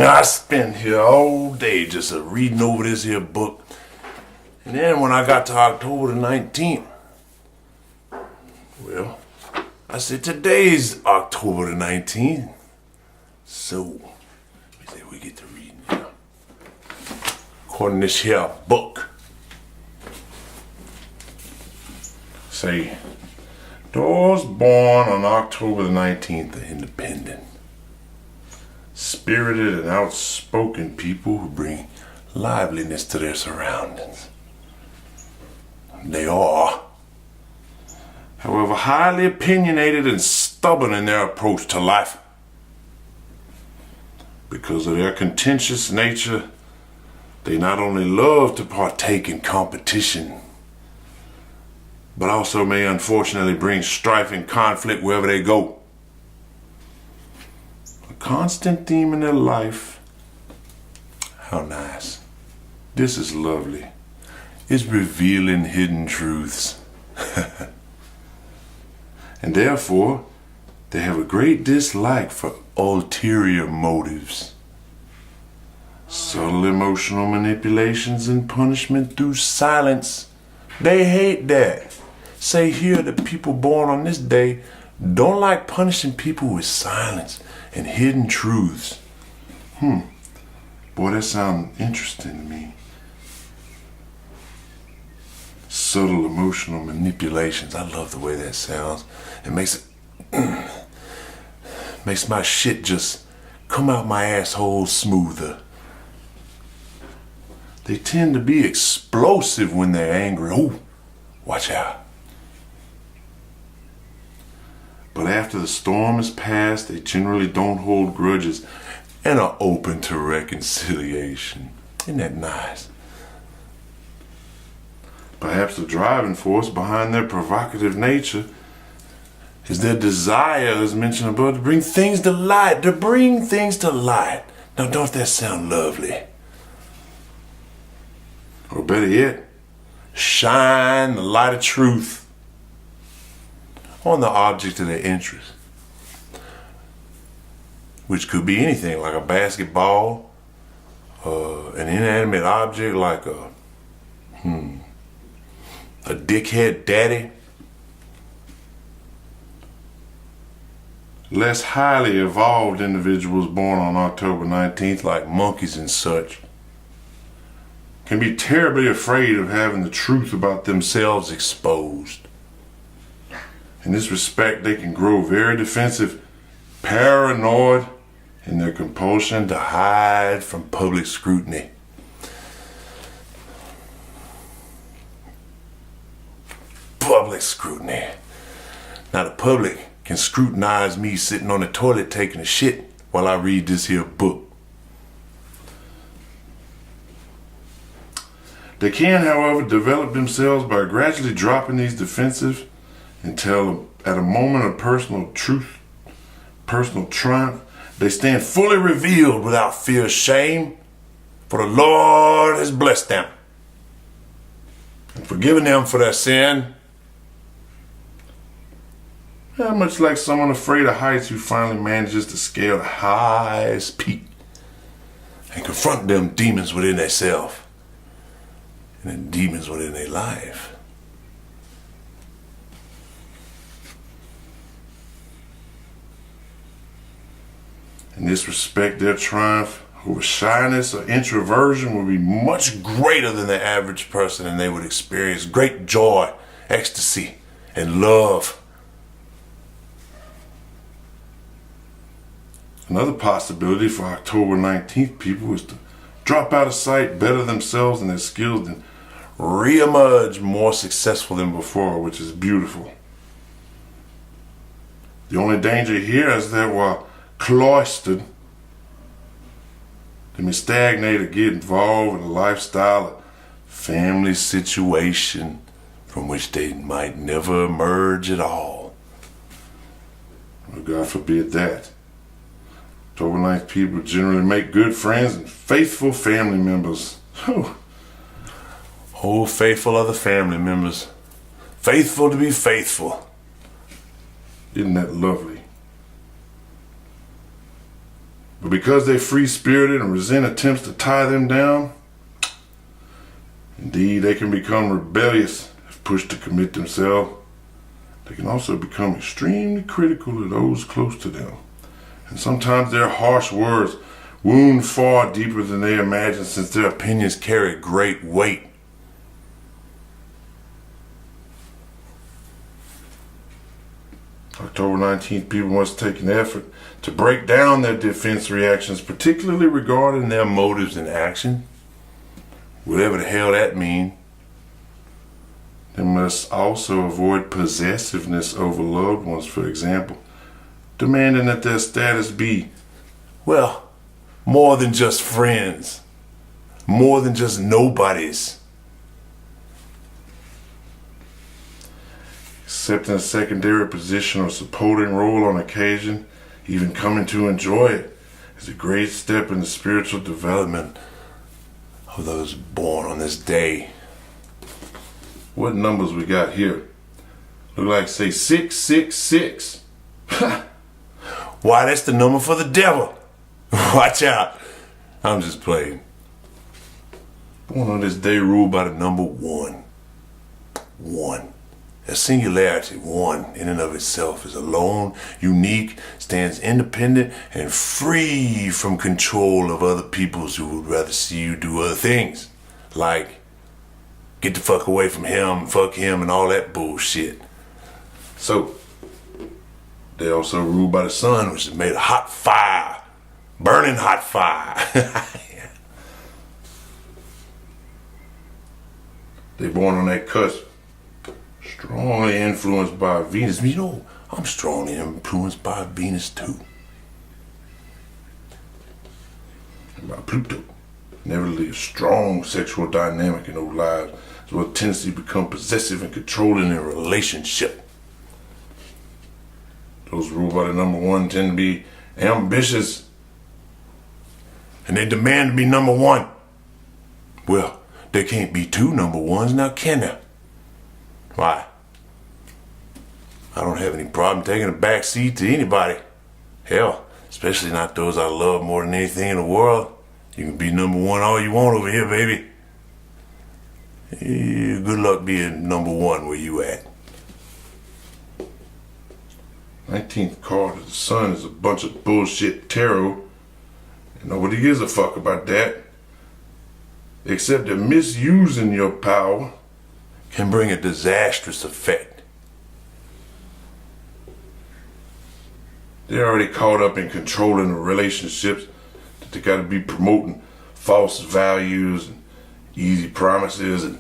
I spent here all day just reading over this here book. And then when I got to October the 19th, well, I said, today's October the 19th. So, we get to read now. According to this here book, say, those born on October the 19th are independent, spirited and outspoken people who bring liveliness to their surroundings. They are, however, highly opinionated and stubborn in their approach to life. Because of their contentious nature, they not only love to partake in competition, but also may unfortunately bring strife and conflict wherever they go. A constant theme in their life, how nice, this is lovely, is revealing hidden truths. And therefore, they have a great dislike for ulterior motives. Subtle emotional manipulations and punishment through silence. They hate that. Say here that people born on this day don't like punishing people with silence and hidden truths. Boy, that sounds interesting to me. Subtle emotional manipulations. I love the way that sounds. It makes my shit just come out my asshole smoother. They tend to be explosive when they're angry. Oh, watch out. But after the storm has passed, they generally don't hold grudges and are open to reconciliation. Isn't that nice? Perhaps the driving force behind their provocative nature is their desire, as mentioned above, to bring things to light. Now, don't that sound lovely? Or better yet, shine the light of truth on the object of their interest, which could be anything like a basketball, an inanimate object like a dickhead daddy. Less highly evolved individuals born on October 19th, like monkeys and such, can be terribly afraid of having the truth about themselves exposed. In this respect, they can grow very defensive, paranoid in their compulsion to hide from public scrutiny. Public scrutiny. Now the public can scrutinize me sitting on the toilet taking a shit while I read this here book. They can, however, develop themselves by gradually dropping these defensives until at a moment of personal truth, personal triumph, they stand fully revealed without fear or shame, for the Lord has blessed them and forgiven them for their sin. Much like someone afraid of heights who finally manages to scale the highest peak and confront them demons within themselves and then demons within their life. In this respect, their triumph over shyness or introversion will be much greater than the average person, and they would experience great joy, ecstasy, and love. Another possibility for October 19th people is to drop out of sight, better themselves and their skills, and re-emerge more successful than before, which is beautiful. The only danger here is that while cloistered, they may stagnate or get involved in a lifestyle or family situation from which they might never emerge at all. Well, God forbid that. October 9th people generally make good friends and faithful family members. Oh, faithful are the family members. Faithful to be faithful. Isn't that lovely? But because they're free-spirited and resent attempts to tie them down, indeed they can become rebellious if pushed to commit themselves. They can also become extremely critical of those close to them. And sometimes their harsh words wound far deeper than they imagine, since their opinions carry great weight. October 19th, people must take an effort to break down their defense reactions, particularly regarding their motives and action, whatever the hell that means. They must also avoid possessiveness over loved ones, for example, demanding that their status be, well, more than just friends, more than just nobodies. Accepting a secondary position or supporting role on occasion, even coming to enjoy it, is a great step in the spiritual development of those born on this day. What numbers we got here? Look like, say, 666. Why, that's the number for the devil. Watch out. I'm just playing. Born on this day ruled by the number 1. 1. A singularity, 1 in and of itself, is alone, unique, stands independent, and free from control of other peoples who would rather see you do other things. Like, get the fuck away from him, fuck him, and all that bullshit. So, they also ruled by the sun, which is made of hot fire. Burning hot fire. They born on that cusp. Strongly influenced by Venus. You know, I'm strongly influenced by Venus too. And by Pluto. Nevertheless, strong sexual dynamic in those lives, as well as tendency to become possessive and controlling in a relationship. Those ruled by the number 1 tend to be ambitious, and they demand to be number 1. Well, there can't be 2 number 1s, now can there? Why? I don't have any problem taking a back seat to anybody. Hell, especially not those I love more than anything in the world. You can be number 1 all you want over here, baby. Good luck being number 1 where you at. 19th card of the sun is a bunch of bullshit tarot. And nobody gives a fuck about that. Except that misusing your power can bring a disastrous effect. They're already caught up in controlling the relationships, that they gotta be promoting false values and easy promises and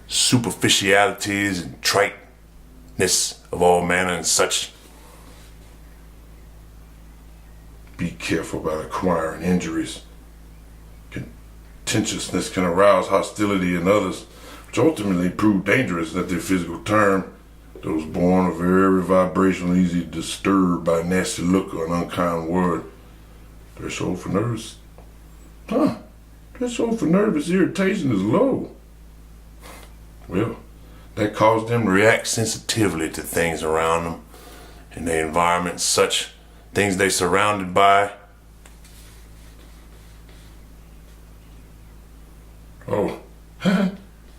superficialities and triteness of all manner and such. Be careful about acquiring injuries. Contentiousness can arouse hostility in others, which ultimately prove dangerous at their physical term. Those born are very vibrational, easy to disturb by a nasty look or an unkind word. Threshold for nervous irritation is low. Well, that causes them to react sensitively to things around them in their environment, such things they're surrounded by. Oh,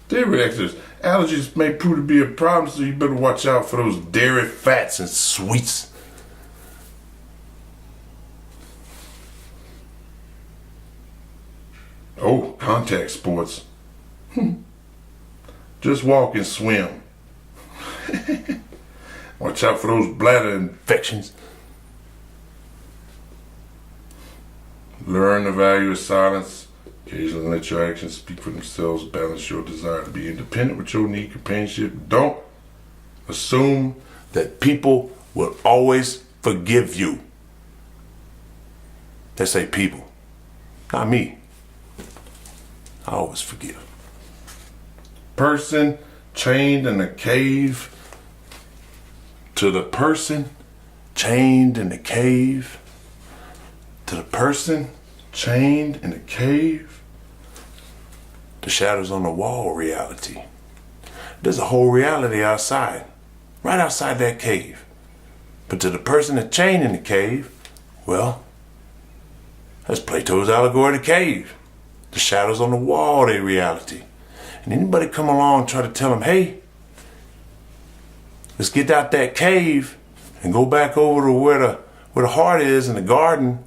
dairy excess. Allergies may prove to be a problem, so you better watch out for those dairy fats and sweets. Oh, contact sports. Just walk and swim. Watch out for those bladder infections. Learn the value of silence. Occasionally let your actions speak for themselves. Balance your desire to be independent with your need companionship. Don't assume that people will always forgive you. They say people, not me. I always forgive. Person chained in a cave. To the person chained in a cave. To the person chained in a cave. The shadows on the wall reality. There's a whole reality outside, right outside that cave. But to the person that's chained in the cave, well, That's Plato's allegory of the cave. The shadows on the wall, they reality. And anybody come along and try to tell them, hey, let's get out that cave and go back over to where the heart is in the garden.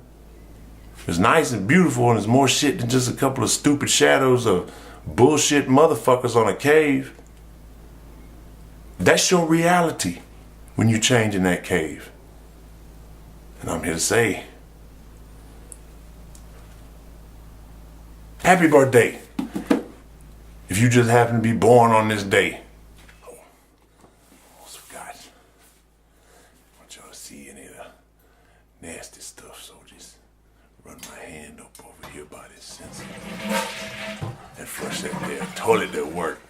It's nice and beautiful and there's more shit than just a couple of stupid shadows of bullshit motherfuckers on a cave. That's your reality when you change in that cave. And I'm here to say, happy birthday. If you just happen to be born on this day. Oh, almost forgot. I want y'all to see any of the nasty stuff, so just run my hand up over here by this sensor and flush that there toilet that worked.